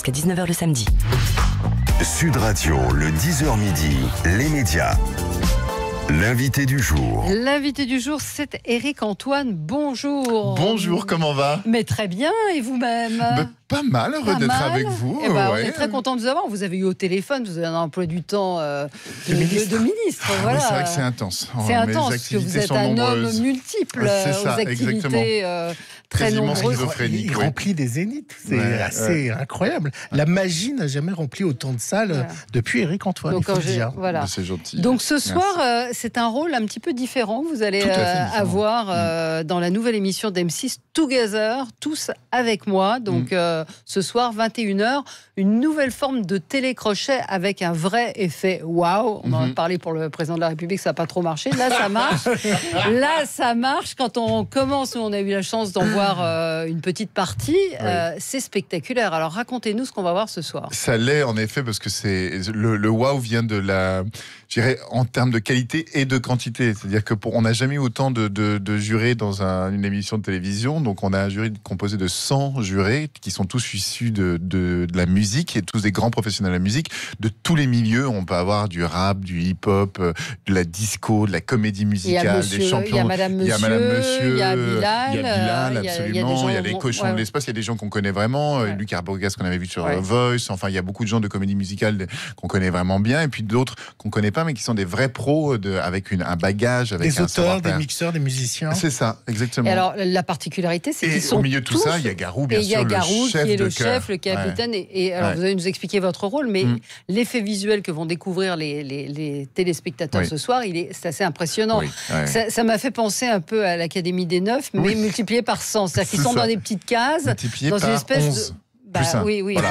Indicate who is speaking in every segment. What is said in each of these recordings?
Speaker 1: jusqu'à 19h le samedi.
Speaker 2: Sud Radio, le 10h midi, les médias. L'invité du jour.
Speaker 3: L'invité du jour, c'est Éric Antoine. Bonjour.
Speaker 4: Bonjour, comment va ?
Speaker 3: Mais très bien, et vous-même ?
Speaker 4: Pas mal, heureux d'être avec vous.
Speaker 3: On est très content de vous avoir. Vous avez eu au téléphone, vous avez un emploi du temps de ministre. Voilà.
Speaker 4: Oui, c'est vrai que c'est intense.
Speaker 3: C'est intense, parce que vous êtes un homme multiple aux activités très nombreuses.
Speaker 5: Il remplit des zéniths, c'est assez incroyable. La magie n'a jamais rempli autant de salles depuis Éric Antoine.
Speaker 3: Donc,
Speaker 5: il faut le dire.
Speaker 3: Voilà.
Speaker 4: C'est gentil.
Speaker 3: Donc ce soir, c'est un rôle un petit peu différent. Vous allez avoir dans la nouvelle émission d'M6 Together, tous avec moi. Donc ce soir, 21h, une nouvelle forme de télécrochet avec un vrai effet waouh. On en a parlé pour le président de la République, ça n'a pas trop marché. Là, ça marche. Là, ça marche. Quand on commence, nous, on a eu la chance d'en voir une petite partie. C'est spectaculaire. Alors, racontez-nous ce qu'on va voir ce soir.
Speaker 4: Ça l'est, en effet, parce que le waouh vient de je dirais, en termes de qualité et de quantité. C'est-à-dire on n'a jamais eu autant de jurés dans une émission de télévision. Donc, on a un jury composé de 100 jurés qui sont tous issus de la musique et tous des grands professionnels de la musique de tous les milieux. On peut avoir du rap, du hip-hop, de la disco, de la comédie musicale, des champions.
Speaker 3: Il y a Madame Monsieur, il y a Bilal,
Speaker 4: absolument. Il y a les cochons de l'espace. Il y a des gens qu'on connaît vraiment. Lucas Bourgas qu'on avait vu sur Voice. Enfin, il y a beaucoup de gens de comédie musicale qu'on connaît vraiment bien. Et puis d'autres qu'on connaît pas, mais qui sont des vrais pros avec un bagage, avec
Speaker 5: des auteurs, des mixeurs, des musiciens.
Speaker 4: C'est ça, exactement.
Speaker 3: Et alors, la particularité, c'est qu'ils sont
Speaker 4: au milieu de tout ça, il y a Garou, bien sûr,
Speaker 3: il y a Garou qui est le chef, le capitaine.
Speaker 4: Ouais.
Speaker 3: Et alors, vous allez nous expliquer votre rôle, mais l'effet visuel que vont découvrir les téléspectateurs ce soir, c'est assez impressionnant. Ça m'a fait penser un peu à l'Académie des Neufs, mais multiplié par 100. C'est-à-dire qu'ils sont dans des petites cases,
Speaker 4: multiplié
Speaker 3: dans
Speaker 4: par
Speaker 3: une espèce
Speaker 4: 11.
Speaker 3: Oui.
Speaker 4: Voilà.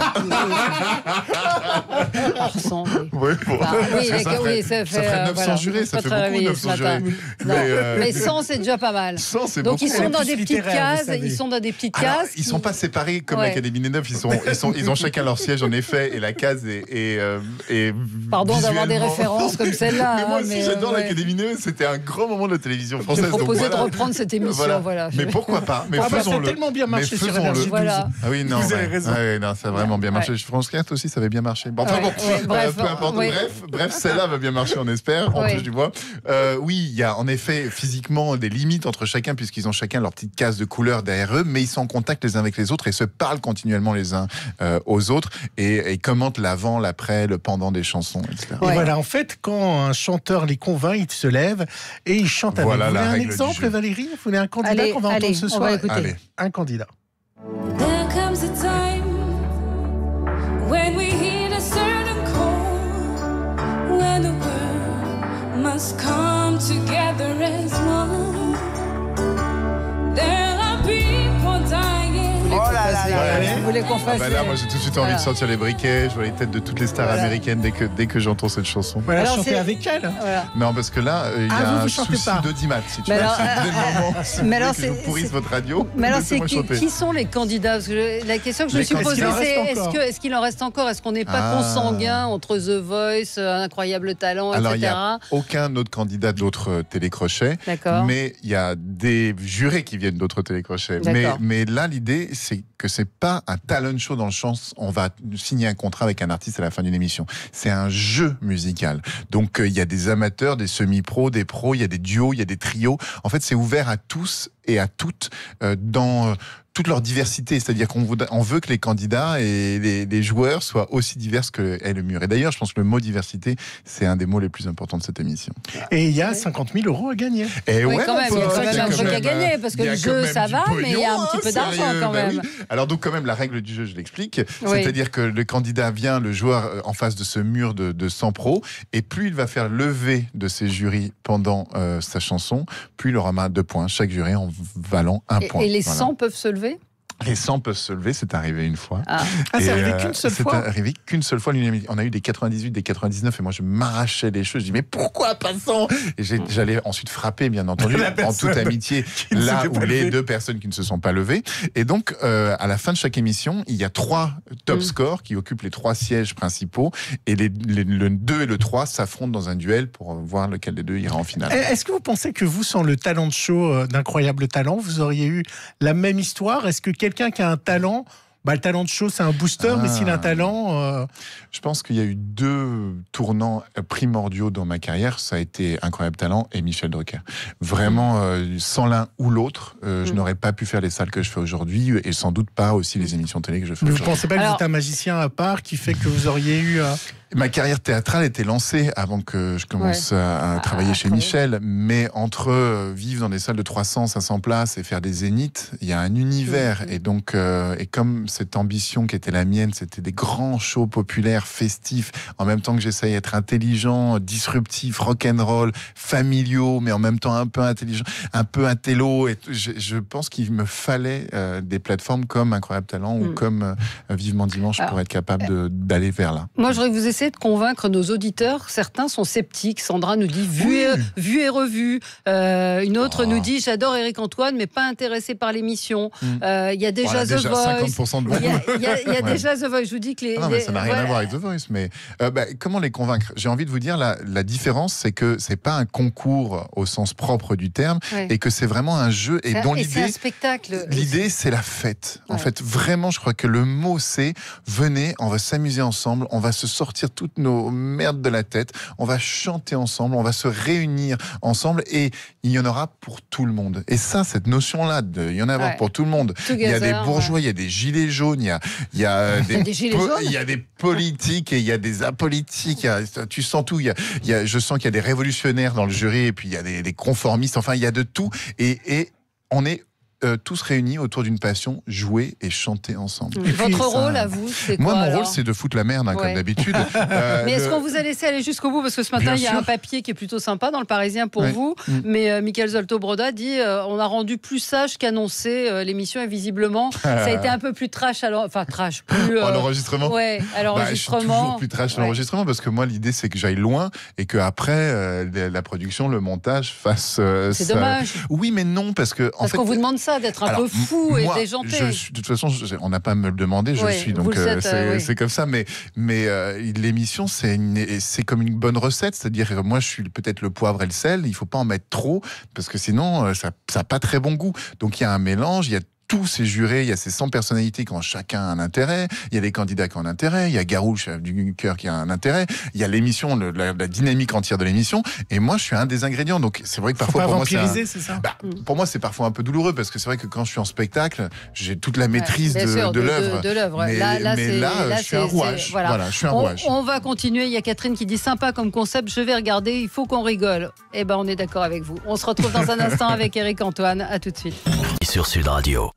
Speaker 4: Ça ferait 900 jurés, ça fait beaucoup 900 jurés.
Speaker 3: Mais 100, c'est déjà pas mal.
Speaker 4: 100, c'est
Speaker 3: donc
Speaker 4: beaucoup.
Speaker 3: Ils sont dans des petites cases. Ils sont dans des petites cases.
Speaker 4: Ils sont pas séparés comme l'Académie des Neufs. Ils ont chacun leur siège en effet, et la case est
Speaker 3: pardon d'avoir des références comme celle-là.
Speaker 4: Mais moi aussi, j'adore l'Académie des Neufs. C'était un grand moment de la télévision française.
Speaker 3: Je proposais de reprendre cette émission. Voilà.
Speaker 4: Mais pourquoi pas ? Mais faisons-le.
Speaker 5: Ça a tellement bien marché sur Énergie 12.
Speaker 3: Ah
Speaker 4: oui, non. Vous avez raison. Non, ça a vraiment bien marché. France 4 aussi, ça avait bien marché. Bon, bref, peu importe. Bref, celle-là va bien marcher, on espère. En touche du bois. Oui, il y a en effet physiquement des limites entre chacun, puisqu'ils ont chacun leur petite case de couleur derrière eux, mais ils sont en contact les uns avec les autres et se parlent continuellement les uns aux autres et commentent l'avant, l'après, le pendant des chansons, etc.
Speaker 5: Et voilà, en fait, quand un chanteur les convainc, il se lève et il chante avec. Vous voulez un exemple, Valérie ? Vous voulez un candidat qu'on va entendre ce soir ?
Speaker 3: Allez.
Speaker 5: Un candidat.
Speaker 6: There comes a time when we hear a certain call, when the world must come together as one. There are people dying.
Speaker 3: Vous voulez qu'on fasse
Speaker 4: là, moi j'ai tout de suite envie de sortir les briquets. Je vois les têtes de toutes les stars américaines dès que j'entends cette chanson.
Speaker 5: Voilà, chanter avec elle.
Speaker 4: Non, parce que là, il y a un souci d'audimat. Si tu veux, que je vous pourrisse votre radio.
Speaker 3: Mais alors, qui sont les candidats ? Parce que la question que je me suis posée, c'est est-ce qu'il en reste encore ? Est-ce qu'on n'est pas consanguin entre The Voice, Incroyable Talent,
Speaker 4: alors,
Speaker 3: etc.
Speaker 4: Alors, il n'y a aucun autre candidat d'autres télécrochets.
Speaker 3: D'accord.
Speaker 4: Mais il y a des jurés qui viennent d'autres télécrochets. Mais là, l'idée, c'est que c'est pas un talent show dans le sens on va signer un contrat avec un artiste à la fin d'une émission. C'est un jeu musical. Donc il y a des amateurs, des semi-pros, des pros, il y a des duos, il y a des trios. En fait, c'est ouvert à tous et à toutes dans toute leur diversité, c'est-à-dire qu'on veut que les candidats et les joueurs soient aussi divers que est le mur. Et d'ailleurs, je pense que le mot diversité, c'est un des mots les plus importants de cette émission.
Speaker 5: Et il y a 50 000 € à gagner.
Speaker 4: Et
Speaker 3: oui, quand même, il y a quand même un truc à gagner, parce que le jeu, ça va, mais il y a un petit peu d'argent quand même.
Speaker 4: Oui. Alors donc quand même, la règle du jeu, je l'explique. C'est-à-dire que le candidat vient, le joueur, en face de ce mur de 100 pros, et plus il va faire lever de ses jurys pendant sa chanson, plus il aura 2 points, chaque jury en valant 1 point.
Speaker 3: Et les 100 peuvent se lever ?
Speaker 4: Les 100 peuvent se lever, c'est arrivé une fois.
Speaker 5: C'est arrivé qu'une seule fois.
Speaker 4: C'est arrivé qu'une seule fois. On a eu des 98, des 99, et moi je m'arrachais les cheveux. Je dis mais pourquoi pas 100 ? Et j'allais ensuite frapper, bien entendu, en toute amitié, là où les 2 personnes qui ne se sont pas levées. Et donc, à la fin de chaque émission, il y a 3 top scores qui occupent les 3 sièges principaux, et le 2 et le 3 s'affrontent dans un duel pour voir lequel des 2 ira en finale.
Speaker 5: Est-ce que vous pensez que vous, sans le talent de show d'Incroyable Talent, vous auriez eu la même histoire ? Est-ce que quelqu'un qui a un talent le talent de show, c'est un booster, mais s'il a un talent...
Speaker 4: Je pense qu'il y a eu 2 tournants primordiaux dans ma carrière. Ça a été Incroyable Talent et Michel Drucker. Vraiment, sans l'un ou l'autre, je n'aurais pas pu faire les salles que je fais aujourd'hui et sans doute pas aussi les émissions télé que je fais aujourd'hui.
Speaker 5: Vous ne pensez pas que vous êtes un magicien à part qui fait que vous auriez eu...
Speaker 4: Ma carrière théâtrale était lancée avant que je commence à travailler chez Michel, mais entre vivre dans des salles de 300, 500 places et faire des zéniths, il y a un univers. Et donc, et comme cette ambition qui était la mienne, c'était des grands shows populaires, festifs, en même temps que j'essayais d'être intelligent, disruptif, rock'n'roll, familiaux, mais en même temps un peu intelligent, un peu intello. Et je pense qu'il me fallait des plateformes comme Incroyable Talent ou comme Vivement Dimanche pour être capable d'aller vers là.
Speaker 3: Moi, j'aurais que vous essayer de convaincre nos auditeurs. Certains sont sceptiques. Sandra nous dit vu et revu. Une autre nous dit j'adore Éric Antoine, mais pas intéressé par l'émission. Il y a déjà The Voice.
Speaker 4: 50% de bon.
Speaker 3: Il y a déjà The Voice. Je vous dis que
Speaker 4: mais ça n'a rien à voir avec The Voice. Mais comment les convaincre? J'ai envie de vous dire la différence, c'est que c'est pas un concours au sens propre du terme, et que c'est vraiment un jeu et dont l'idée.
Speaker 3: C'est un spectacle.
Speaker 4: L'idée, c'est la fête. En fait, vraiment, je crois que le mot c'est venez, on va s'amuser ensemble, on va se sortir toutes nos merdes de la tête, on va chanter ensemble, on va se réunir ensemble et il y en aura pour tout le monde. Et ça, cette notion-là il y en a pour tout le monde. Il y a des bourgeois, il y a des gilets jaunes, il y a des politiques et il y a des apolitiques. Tu sens tout. Je sens qu'il y a des révolutionnaires dans le jury et puis il y a des conformistes. Enfin, il y a de tout. Et on est tous réunis autour d'une passion, jouer et chanter ensemble.
Speaker 3: Votre rôle à vous, c'est quoi?
Speaker 4: Moi, mon rôle, c'est de foutre la merde, comme d'habitude.
Speaker 3: Mais est-ce qu'on vous a laissé aller jusqu'au bout? Parce que ce matin, il y a un papier qui est plutôt sympa dans le Parisien pour vous. Mais Michael Zolto-Broda dit on a rendu plus sage qu'annoncé l'émission et visiblement, ça a été un peu plus trash. Enfin, trash. Plus,
Speaker 4: à l'enregistrement.
Speaker 3: Ouais, à l'enregistrement.
Speaker 4: Je suis toujours plus trash à l'enregistrement parce que moi, l'idée, c'est que j'aille loin et qu'après, la production, le montage fasse.
Speaker 3: C'est dommage.
Speaker 4: Oui, mais non, parce que.
Speaker 3: Parce qu'on vous demande ça, d'être un peu fou et déjanté.
Speaker 4: De toute façon, on n'a pas à me le demander, je suis, donc c'est comme ça. Mais l'émission, c'est comme une bonne recette, c'est-à-dire moi, je suis peut-être le poivre et le sel, il ne faut pas en mettre trop, parce que sinon, ça n'a pas très bon goût. Donc il y a un mélange, il y a tous ces jurés, il y a ces 100 personnalités qui ont chacun un intérêt, il y a des candidats qui ont un intérêt, il y a Garou, chef du cœur, qui a un intérêt, il y a l'émission, la dynamique entière de l'émission, et moi je suis un des ingrédients, donc c'est vrai que parfois pour moi c'est
Speaker 5: ça
Speaker 4: pour moi c'est parfois un peu douloureux, parce que c'est vrai que quand je suis en spectacle, j'ai toute la maîtrise de l'œuvre, mais là je suis un rouage. Voilà, je suis un rouage.
Speaker 3: On va continuer, il y a Catherine qui dit sympa comme concept, je vais regarder, il faut qu'on rigole. Eh ben on est d'accord avec vous. On se retrouve dans un instant avec Éric Antoine, à tout de suite.
Speaker 2: Sur Sud Radio.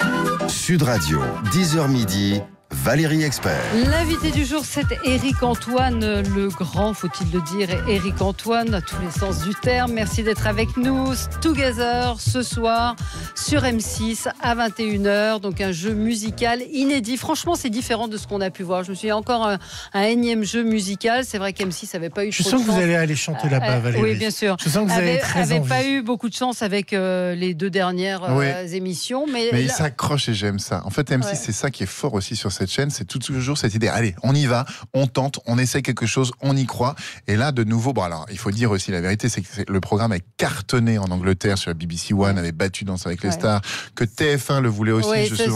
Speaker 2: Sud Radio, 10h midi, Valérie Expert.
Speaker 3: L'invité du jour, c'est Éric Antoine, le grand, faut-il le dire, Éric Antoine, à tous les sens du terme. Merci d'être avec nous. Together, ce soir, sur M6, à 21h. Donc un jeu musical inédit. Franchement, c'est différent de ce qu'on a pu voir. Je me suis dit, encore un énième jeu musical. C'est vrai qu'M6 n'avait pas eu trop de chance.
Speaker 5: Je sens que vous allez aller chanter là-bas, Valérie.
Speaker 3: Oui, bien sûr.
Speaker 5: Je sens que vous avez très envie.
Speaker 3: Pas eu beaucoup de chance avec les 2 dernières émissions. Mais
Speaker 4: il s'accroche et j'aime ça. En fait, M6, c'est ça qui est fort aussi sur cette chaîne, c'est toujours cette idée, allez, on y va, on tente, on essaie quelque chose, on y croit. Et là, de nouveau, alors, il faut dire aussi la vérité, c'est que le programme a cartonné en Angleterre sur la BBC One, avait battu Danse avec les stars, que TF1 le voulait aussi.
Speaker 3: J'ai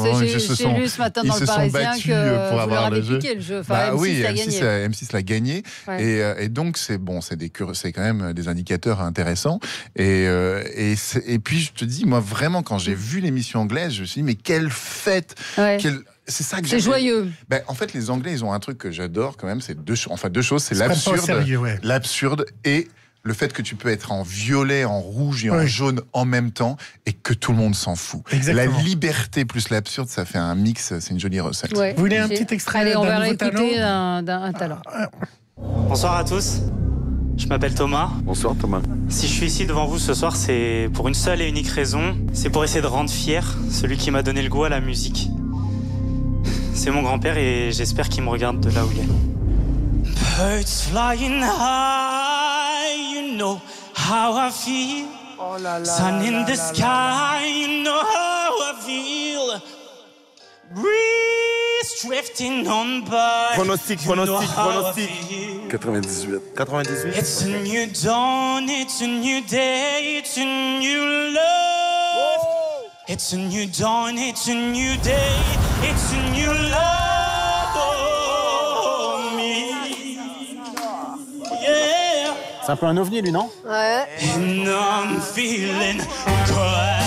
Speaker 3: lu ce matin dans le Parisien que
Speaker 4: pour avoir le jeu.
Speaker 3: Le jeu. Enfin,
Speaker 4: M6 l'a gagné. Et donc, c'est quand même des indicateurs intéressants. Et puis, je te dis, moi, vraiment, quand j'ai vu l'émission anglaise, je me suis dit, mais quelle fête, c'est ça que
Speaker 3: c'est joyeux.
Speaker 4: En fait, les Anglais, ils ont un truc que j'adore quand même, c'est deux choses, c'est l'absurde et le fait que tu peux être en violet, en rouge et en jaune en même temps et que tout le monde s'en fout.
Speaker 5: Exactement.
Speaker 4: La liberté plus l'absurde, ça fait un mix, c'est une jolie recette.
Speaker 5: Vous voulez un petit extrait?
Speaker 3: Allez, on va réécouter un talent.
Speaker 1: Bonsoir à tous. Je m'appelle Thomas.
Speaker 7: Bonsoir Thomas.
Speaker 1: Si je suis ici devant vous ce soir, c'est pour une seule et unique raison. C'est pour essayer de rendre fier celui qui m'a donné le goût à la musique. C'est mon grand-père et j'espère qu'il me regarde de là où il est. Birds flying high, you know how I feel. Sun in the sky, you know how I feel. Breeze drifting on by.
Speaker 7: Pronostic. 98.
Speaker 1: It's a new dawn, it's a new day, it's a new love. It's a new dawn, it's a new day. It's a new love for me. Yeah.
Speaker 7: C'est un peu un ovni, lui, non?
Speaker 3: Ouais.
Speaker 1: And I'm feeling great.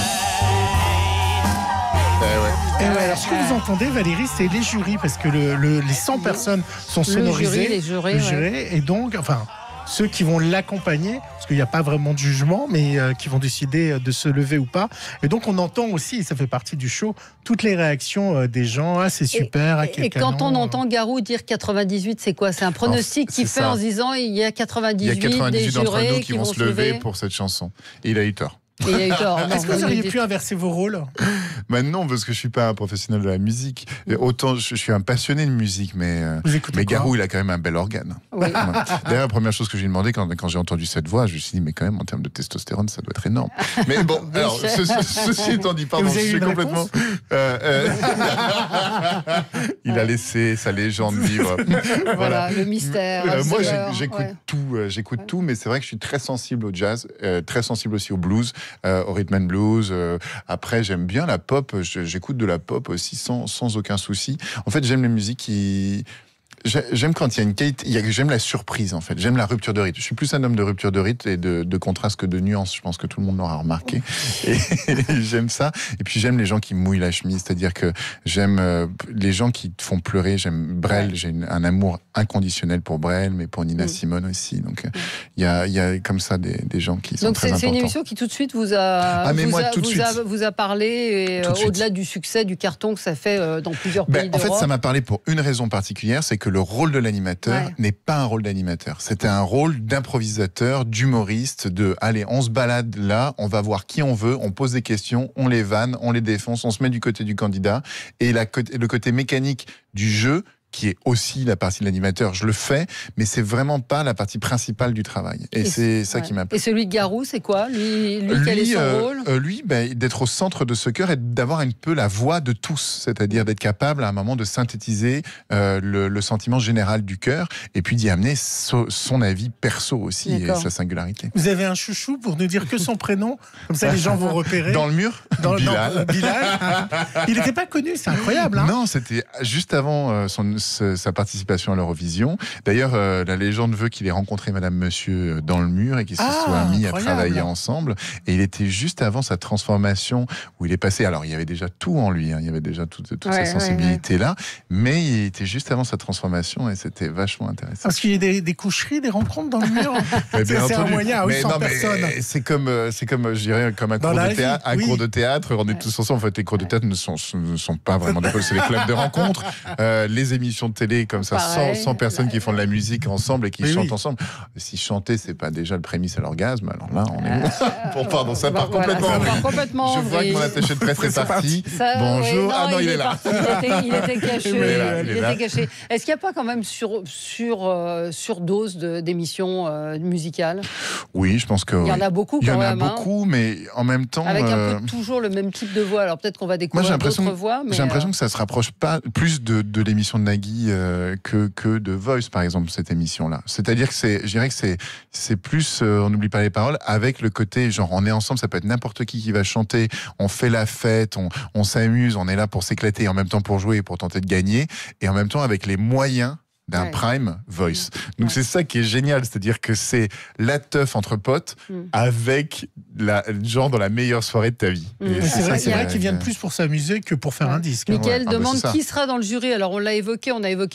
Speaker 5: Et ouais, alors ce que vous entendez, Valérie, c'est les jurys, parce que les 100 personnes sont sonorisées.
Speaker 3: Les jurés,
Speaker 5: et donc, enfin, ceux qui vont l'accompagner, parce qu'il n'y a pas vraiment de jugement, mais qui vont décider de se lever ou pas. Et donc, on entend aussi, et ça fait partie du show, toutes les réactions des gens. Ah, c'est super.
Speaker 3: Et quand on entend Garou dire 98, c'est quoi? C'est un pronostic qu'il fait en se disant il y a 98 des
Speaker 4: d'entre
Speaker 3: jurés
Speaker 4: nous qui vont se lever pour cette chanson. Et il a eu tort.
Speaker 5: Est-ce que vous auriez pu inverser vos rôles?
Speaker 4: Non, parce que je suis pas un professionnel de la musique. Et autant je suis un passionné de musique, mais Garou, il a quand même un bel organe.
Speaker 3: Oui.
Speaker 4: D'ailleurs, la première chose que je lui ai demandé quand j'ai entendu cette voix, je me suis dit, mais quand même, en termes de testostérone, ça doit être énorme. Mais bon, alors, ceci étant dit, pardon, je suis complètement... il a laissé sa légende vivre.
Speaker 3: Voilà, le mystère.
Speaker 4: Moi, j'écoute tout, mais c'est vrai que je suis très sensible au jazz, très sensible aussi au blues. Au rhythm and blues. Après, j'aime bien la pop. J'écoute de la pop aussi sans aucun souci. En fait, j'aime les musiques qui... J'aime quand il y a une qualité, j'aime la surprise en fait, j'aime la rupture de rythme. Je suis plus un homme de rupture de rythme et de contraste que de nuances, je pense que tout le monde l'aura remarqué. Et j'aime ça. Et puis j'aime les gens qui mouillent la chemise, c'est-à-dire que j'aime les gens qui te font pleurer. J'aime Brel, j'ai un amour inconditionnel pour Brel, mais pour Nina Simone aussi. Donc il y a comme ça des gens qui sont très importants. Donc
Speaker 3: c'est une émission qui tout de suite vous a parlé, au-delà du succès, du carton que ça fait dans plusieurs pays d'Europe.
Speaker 4: En fait, ça m'a parlé pour une raison particulière, c'est que le rôle de l'animateur n'est pas un rôle d'animateur. C'était un rôle d'improvisateur, d'humoriste, allez, on se balade là, on va voir qui on veut, on pose des questions, on les vanne, on les défonce, on se met du côté du candidat. Et le côté mécanique du jeu, qui est aussi la partie de l'animateur, je le fais, mais c'est vraiment pas la partie principale du travail. Et c'est ça qui m'a plu.
Speaker 3: Et celui de Garou, c'est quoi? Lui, quel est son rôle?
Speaker 4: Lui, d'être au centre de ce chœur et d'avoir un peu la voix de tous, c'est-à-dire d'être capable à un moment de synthétiser le sentiment général du chœur et puis d'y amener son avis perso aussi et sa singularité.
Speaker 5: Vous avez un chouchou pour nous dire que son prénom? Comme ça, les gens vont repérer.
Speaker 4: Dans le mur?
Speaker 5: Bilal. Il n'était pas connu, c'est incroyable. Hein.
Speaker 4: Non, c'était juste avant sa participation à l'Eurovision. D'ailleurs, la légende veut qu'il ait rencontré Madame Monsieur dans le mur et qu'ils se soient mis à travailler ensemble. Et il était juste avant sa transformation où il est passé. Alors, il y avait déjà tout en lui, il y avait déjà toute sa sensibilité là, mais il était juste avant sa transformation et c'était vachement intéressant.
Speaker 5: Parce qu'il y a des coucheries, des rencontres dans le mur. C'est un moyen, oui, 100 personnes.
Speaker 4: C'est comme, je dirais, comme un cours de théâtre. Un cours de théâtre, on est tous ensemble. En fait, les cours de théâtre ne sont pas vraiment des cours, c'est les clubs de rencontres. Les émissions de télé comme ça, 100 personnes qui font de la musique ensemble et qui chantent ensemble. Si chanter, c'est pas déjà le prémisse à l'orgasme, alors là, on est... Pardon, ça part complètement. Je vois que mon attaché de presse est parti. Bonjour. Non, il est là.
Speaker 3: Il était caché. Est-ce qu'il n'y a pas quand même surdose d'émissions musicales?
Speaker 4: Oui, je pense que
Speaker 3: il y en a beaucoup quand même.
Speaker 4: Il y en a beaucoup, mais en même temps...
Speaker 3: Avec un peu toujours le même type de voix. Alors peut-être qu'on va découvrir d'autres voix.
Speaker 4: J'ai l'impression que ça se rapproche pas plus de l'émission de Nagui que de Voice, par exemple, cette émission-là. C'est-à-dire que je dirais que c'est plus, on n'oublie pas les paroles, avec le côté, genre, on est ensemble, ça peut être n'importe qui va chanter, on fait la fête, on s'amuse, on est là pour s'éclater, en même temps pour jouer et pour tenter de gagner, et en même temps avec les moyens d'un prime Voice. Donc c'est ça qui est génial, c'est-à-dire que c'est la teuf entre potes avec genre dans la meilleure soirée de ta vie.
Speaker 5: C'est vrai qu'ils viennent plus pour s'amuser que pour faire un disque.
Speaker 3: Mickaël demande qui sera dans le jury. Alors on a évoqué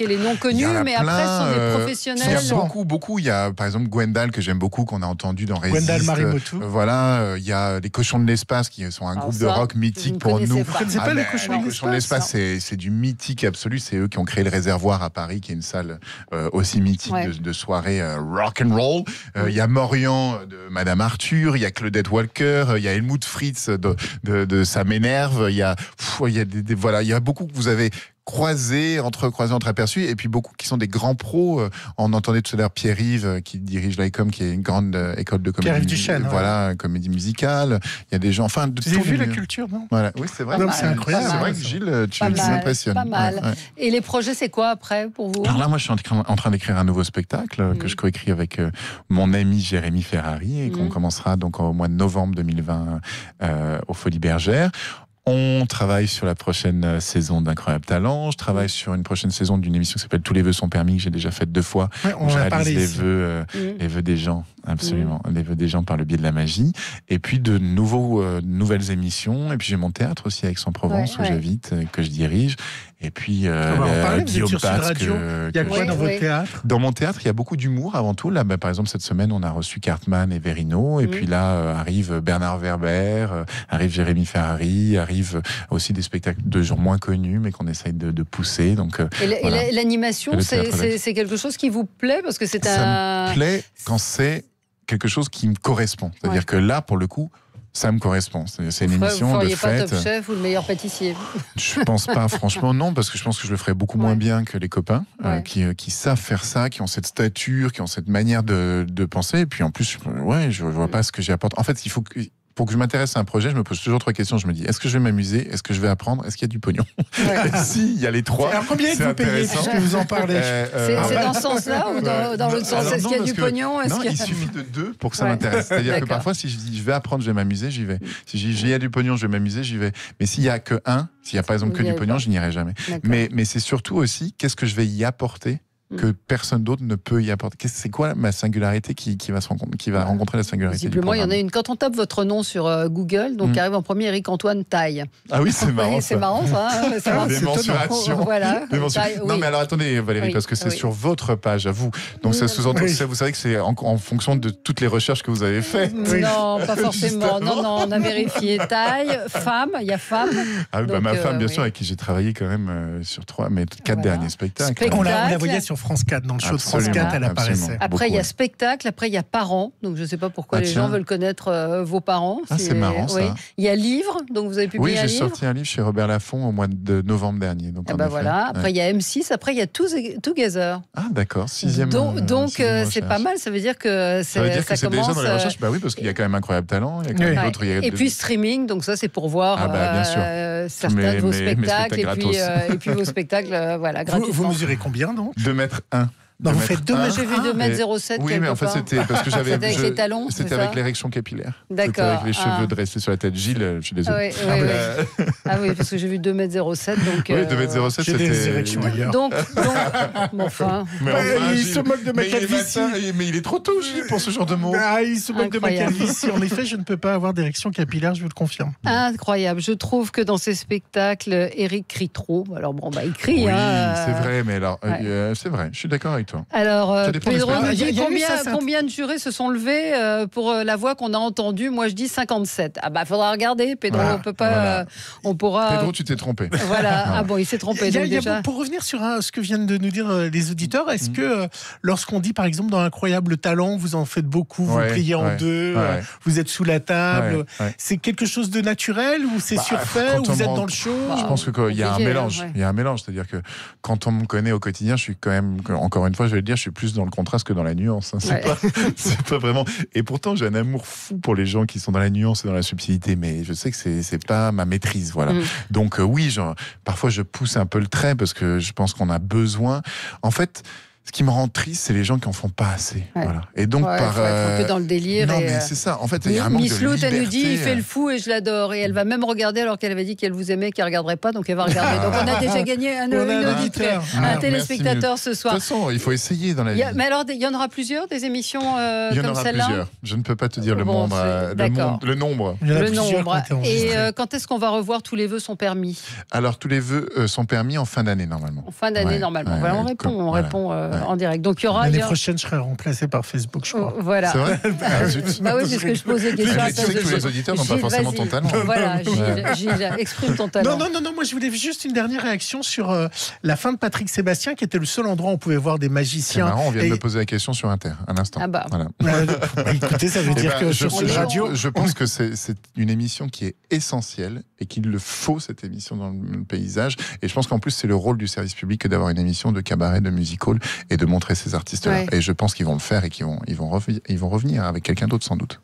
Speaker 3: les noms connus, mais après ce sont des professionnels.
Speaker 4: Il y a beaucoup. Il y a par exemple Gwendal que j'aime beaucoup, qu'on a entendu dans Résiste.
Speaker 5: Gwendal Marimotou.
Speaker 4: Voilà, il y a les Cochons de l'espace qui sont un groupe de rock mythique pour nous.
Speaker 5: Vous connaissez pas les Cochons
Speaker 4: de l'espace? C'est du mythique absolu. C'est eux qui ont créé le Réservoir à Paris, qui est une salle aussi mythique de soirée rock and roll. Il y a Morian de Madame Arthur, il y a Claudette Walker, il y a Helmut Fritz de Ça m'énerve. Il y a beaucoup que vous avez croisés, entreaperçus, et puis beaucoup qui sont des grands pros. On entendait tout à l'heure Pierre-Yves qui dirige l'ICOM, qui est une grande école de comédie.
Speaker 5: Pierre-Yves Duchesne.
Speaker 4: Voilà, comédie musicale. Il y a des gens, enfin, de tout.
Speaker 5: Vous avez vu la culture, non?
Speaker 4: Voilà. Oui, c'est vrai.
Speaker 5: C'est incroyable.
Speaker 4: C'est vrai que Gilles, tu m'impressionnes.
Speaker 3: Pas mal. Ouais. Et les projets, c'est quoi après pour vous?
Speaker 4: Alors là, moi, je suis en train d'écrire un nouveau spectacle que je coécris avec mon ami Jérémy Ferrari et qu'on commencera donc au mois de novembre 2020 au Folies Bergères. On travaille sur la prochaine saison d'Incroyable Talent. Je travaille sur une prochaine saison d'une émission qui s'appelle Tous les vœux sont permis, que j'ai déjà faite 2 fois.
Speaker 5: Ouais, on
Speaker 4: je
Speaker 5: en a
Speaker 4: réalise
Speaker 5: parlé
Speaker 4: les
Speaker 5: ici.
Speaker 4: vœux, les vœux des gens, absolument. Les vœux des gens par le biais de la magie. Et puis de nouvelles émissions. Et puis j'ai mon théâtre aussi à Aix-en-Provence où j'habite, que je dirige. Et puis
Speaker 5: On va en parler, vous êtes sur Sud
Speaker 4: Batz,
Speaker 5: Radio. Il y a quoi dans votre théâtre?
Speaker 4: Dans mon théâtre, il y a beaucoup d'humour avant tout. Là, par exemple, cette semaine, on a reçu Cartman et Verino. Et puis là, arrive Bernard Werber, arrive Jérémy Ferrari, arrive aussi des spectacles de gens moins connus, mais qu'on essaye de pousser. Donc,
Speaker 3: et l'animation, c'est quelque chose qui vous plaît? Parce que
Speaker 4: ça me plaît quand c'est quelque chose qui me correspond. C'est-à-dire que là, pour le coup, ça me correspond. C'est une émission de fête.
Speaker 3: Vous ne feriez pas Top Chef ou le meilleur pâtissier?
Speaker 4: Je pense pas, franchement, non, parce que je pense que je le ferais beaucoup moins bien que les copains qui savent faire ça, qui ont cette stature, qui ont cette manière de penser. Et puis en plus, je vois pas ce que j'apporte. En fait, pour que je m'intéresse à un projet, je me pose toujours 3 questions. Je me dis, est-ce que je vais m'amuser? Est-ce que je vais apprendre? Est-ce qu'il y a du pognon? Si, il y a les 3.
Speaker 5: Alors combien vous payez, puisque vous en parlez?
Speaker 3: C'est dans ce sens-là ou dans l'autre sens? Est-ce qu'il y a du pognon?
Speaker 4: Non, il suffit de 2 pour que ça m'intéresse. C'est-à-dire que parfois, si je dis, je vais apprendre, je vais m'amuser, j'y vais. Si je dis, il y a du pognon, je vais m'amuser, j'y vais. Mais s'il y a que s'il y a par exemple que du pognon, je n'irai jamais. Mais c'est surtout aussi, qu'est-ce que je vais y apporter que personne d'autre ne peut y apporter. C'est quoi ma singularité qui va rencontrer la singularité?
Speaker 3: Visiblement, il y en a une. Quand on tape votre nom sur Google, donc arrive en premier Éric-Antoine Taille.
Speaker 4: Ah oui, c'est marrant.
Speaker 3: C'est marrant ça.
Speaker 4: Des mensurations.
Speaker 3: Voilà.
Speaker 4: Non, mais alors attendez, Valérie, parce que c'est sur votre page à vous. Donc ça sous-entend, vous savez que c'est en fonction de toutes les recherches que vous avez faites.
Speaker 3: Non, pas forcément. Non, on a vérifié. Taille, femme, il y a femme.
Speaker 4: Ah oui, ma femme, bien sûr, avec qui j'ai travaillé quand même sur 4 derniers spectacles.
Speaker 5: On la voyait sur France 4, dans le show de France 4, elle apparaissait.
Speaker 3: Après, il y a spectacle, après, il y a parents. Donc, je ne sais pas pourquoi les gens veulent connaître vos parents.
Speaker 4: C'est marrant, ça.
Speaker 3: Il y a livre, donc vous avez publié un livre.
Speaker 4: Oui, j'ai sorti un livre chez Robert Laffont au mois de novembre dernier. Donc,
Speaker 3: voilà. Après, il y a M6, après, il y a Together.
Speaker 4: Ah, d'accord, 6e.
Speaker 3: Donc, c'est pas mal, ça veut dire que
Speaker 4: ça veut dire que c'est déjà dans les recherches. Bah oui, parce qu'il y a quand même Incroyable Talent. Il y a quand même d'autres.
Speaker 3: Et puis, streaming, donc ça, c'est pour voir certains de vos spectacles. Et puis, vos spectacles, gratuitement.
Speaker 5: Vous mesurez combien, donc?
Speaker 4: 2m1.
Speaker 5: Non, vous faites 2 mètres.
Speaker 3: J'ai vu 2m07.
Speaker 4: Oui, mais en fait, c'était parce que j'avais.
Speaker 3: C'était avec les talons.
Speaker 4: C'était avec l'érection capillaire.
Speaker 3: D'accord.
Speaker 4: C'était avec les cheveux dressés sur la tête. Gilles, je suis désolé.
Speaker 3: Ah oui, parce que j'ai vu 2m07. Donc,
Speaker 4: oui, 2m07, c'était.
Speaker 5: J'ai des érections ailleurs.
Speaker 3: Donc, enfin.
Speaker 5: Il se moque de ma calvitie.
Speaker 4: Mais il est trop tôt, Gilles, pour ce genre de mots.
Speaker 5: Il se moque de ma calvitie. En effet, je ne peux pas avoir d'érection capillaire, je vous le confirme.
Speaker 3: Incroyable. Je trouve que dans ces spectacles, Eric crie trop. Alors, il crie.
Speaker 4: Oui, c'est vrai, mais alors, c'est vrai, je suis d'accord avec toi.
Speaker 3: Alors, Pedro nous dit combien de jurés se sont levés pour la voix qu'on a entendue. Moi, je dis 57. Ah faudra regarder, Pedro. On peut pas. On pourra.
Speaker 4: Pedro, tu t'es trompé.
Speaker 3: Voilà. Il s'est trompé.
Speaker 5: Pour revenir sur ce que viennent de nous dire les auditeurs, est-ce que lorsqu'on dit, par exemple, dans Incroyable Talent, vous en faites beaucoup, vous pliez en deux, vous êtes sous la table, c'est quelque chose de naturel ou c'est surfait ou vous êtes dans le show?
Speaker 4: Je pense qu'il y a un mélange. Il y a un mélange, c'est-à-dire que quand on me connaît au quotidien, je suis quand même, encore une fois, je vais le dire, je suis plus dans le contraste que dans la nuance. C'est pas vraiment. Et pourtant, j'ai un amour fou pour les gens qui sont dans la nuance et dans la subtilité, mais je sais que c'est pas ma maîtrise, voilà. Donc oui, parfois je pousse un peu le trait parce que je pense qu'on a besoin. En fait, ce qui me rend triste, c'est les gens qui en font pas assez. Voilà. Et donc,
Speaker 3: faut être un peu dans le délire.
Speaker 4: Non, mais c'est ça. En fait, il y a un manque de liberté.
Speaker 3: Miss Lout, elle nous dit, il fait le fou et je l'adore. Et elle va même regarder alors qu'elle avait dit qu'elle vous aimait, qu'elle regarderait pas, donc elle va regarder. Donc on a déjà gagné un auditeur, un téléspectateur ce soir.
Speaker 4: De toute façon, il faut essayer dans la vie.
Speaker 3: Mais alors, il y en aura plusieurs, des émissions comme celle-là?
Speaker 4: Il y en aura plusieurs. Je ne peux pas te dire le nombre. Le nombre.
Speaker 3: Et quand est-ce qu'on va revoir Tous les vœux sont permis?
Speaker 4: Alors, Tous les vœux sont permis en fin d'année, normalement.
Speaker 3: En fin d'année, normalement. On répond en direct. Donc, il y aura.
Speaker 5: L'année prochaine, je serai remplacé par Facebook, je crois.
Speaker 3: Voilà.
Speaker 4: C'est vrai?
Speaker 3: Oui, puisque je pose des questions.
Speaker 4: Tu sais que tous les auditeurs n'ont pas forcément ton talent.
Speaker 3: Voilà, Gilles, exprime ton talent.
Speaker 5: Non, moi je voulais juste une dernière réaction sur la fin de Patrick Sébastien, qui était le seul endroit où on pouvait voir des magiciens.
Speaker 4: C'est marrant, on vient de me poser la question sur Inter, un instant. Voilà.
Speaker 5: Écoutez, ça veut dire que sur Sud Radio...
Speaker 4: Je pense que c'est une émission qui est essentielle et qu'il le faut, cette émission, dans le paysage. Et je pense qu'en plus, c'est le rôle du service public que d'avoir une émission de cabaret, de music-hall et de montrer ces artistes-là. Et je pense qu'ils vont le faire et qu'ils vont revenir avec quelqu'un d'autre sans doute.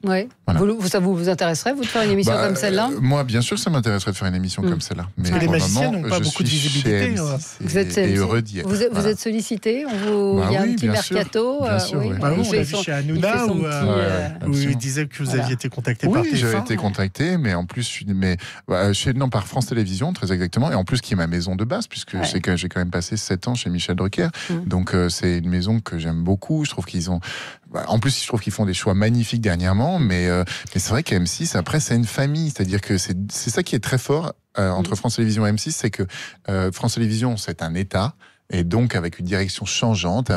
Speaker 3: Ouais.
Speaker 4: Voilà.
Speaker 3: Ça vous intéresserait, vous, de faire une émission comme celle-là?
Speaker 4: Moi, bien sûr, ça m'intéresserait de faire une émission comme celle-là. Mais
Speaker 5: les magiciens n'ont pas
Speaker 4: je
Speaker 5: beaucoup de
Speaker 4: suis
Speaker 5: visibilité.
Speaker 3: Vous êtes
Speaker 4: heureux d'y être.
Speaker 3: Vous êtes sollicité? Il y a un petit mercato.
Speaker 4: Bien sûr, oui.
Speaker 5: On l'a vu chez Hanouna où il disait que vous aviez été contacté par TF1.
Speaker 4: Oui, j'avais été contacté, mais en plus, par France Télévisions, très exactement, et en plus qui est ma maison de base, puisque j'ai quand même passé 7 ans chez Michel Drucker. Donc c'est une maison que j'aime beaucoup. Je trouve qu'ils ont... En plus, je trouve qu'ils font des choix magnifiques dernièrement, mais c'est vrai qu'M6, après, c'est une famille. C'est-à-dire que c'est ça qui est très fort entre France Télévisions et M6, c'est que France Télévisions, c'est un État. Et donc, avec une direction changeante,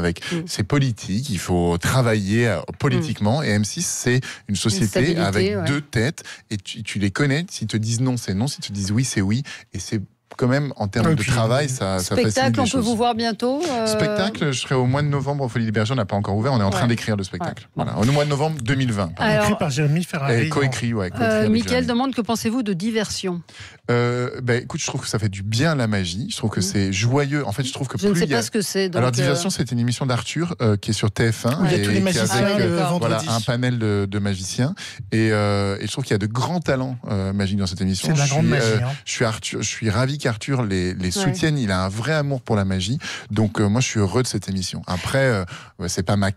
Speaker 4: c'est politique, il faut travailler politiquement. Et M6, c'est une société avec 2 têtes. Et tu les connais. S'ils te disent non, c'est non. S'ils te disent oui, c'est oui. Et c'est quand même, en termes de travail, ça facilite les choses.
Speaker 3: Spectacle, on peut vous voir bientôt
Speaker 4: Spectacle, je serai au mois de novembre au Folies du Berger, on n'a pas encore ouvert, on est en train d'écrire le spectacle. Voilà, au mois de novembre 2020.
Speaker 5: Écrit par Jérémy Ferrari.
Speaker 4: Et coécrit,
Speaker 3: Mickaël demande que pensez-vous de diversion?
Speaker 4: Écoute, je trouve que ça fait du bien la magie, je trouve que c'est joyeux. En fait, je trouve que
Speaker 3: je ne sais pas ce que c'est.
Speaker 4: Alors, Diversion, c'est une émission d'Arthur qui est sur TF1.
Speaker 5: Il y a tous les magiciens
Speaker 4: avec un panel de magiciens. Et je trouve qu'il y a de grands talents magiques dans cette émission.
Speaker 5: C'est de la grande magie.
Speaker 4: Je suis ravi qu'Arthur les soutienne. Il a un vrai amour pour la magie. Donc, moi, je suis heureux de cette émission. Après, c'est pas ma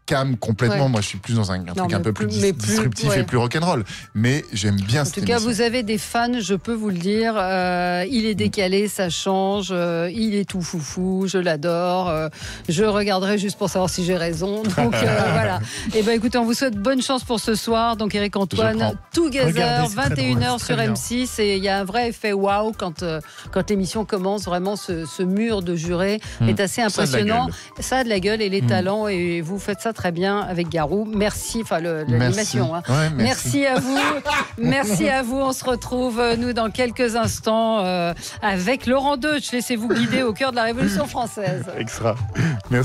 Speaker 4: cam complètement. Moi, je suis plus dans un truc un peu plus disruptif et plus rock'n'roll. Mais j'aime bien cette émission.
Speaker 3: En tout cas, vous avez des fans, je peux vous le dire. Il est décalé, ça change. Il est tout foufou, je l'adore. Je regarderai juste pour savoir si j'ai raison. Donc, voilà. Et ben, écoutez, on vous souhaite bonne chance pour ce soir. Donc, Eric Antoine, Together, 21h sur M6. Et il y a un vrai effet waouh quand l'émission commence. Vraiment, ce mur de jurés est assez impressionnant. Ça a de la gueule et les talents. Et vous faites ça très bien avec Garou. Merci, l'animation. Merci à vous. Merci à vous. On se retrouve, nous, dans quelques instants avec Laurent Deutsch. Laissez-vous guider au cœur de la Révolution française.
Speaker 4: Extra. Merci.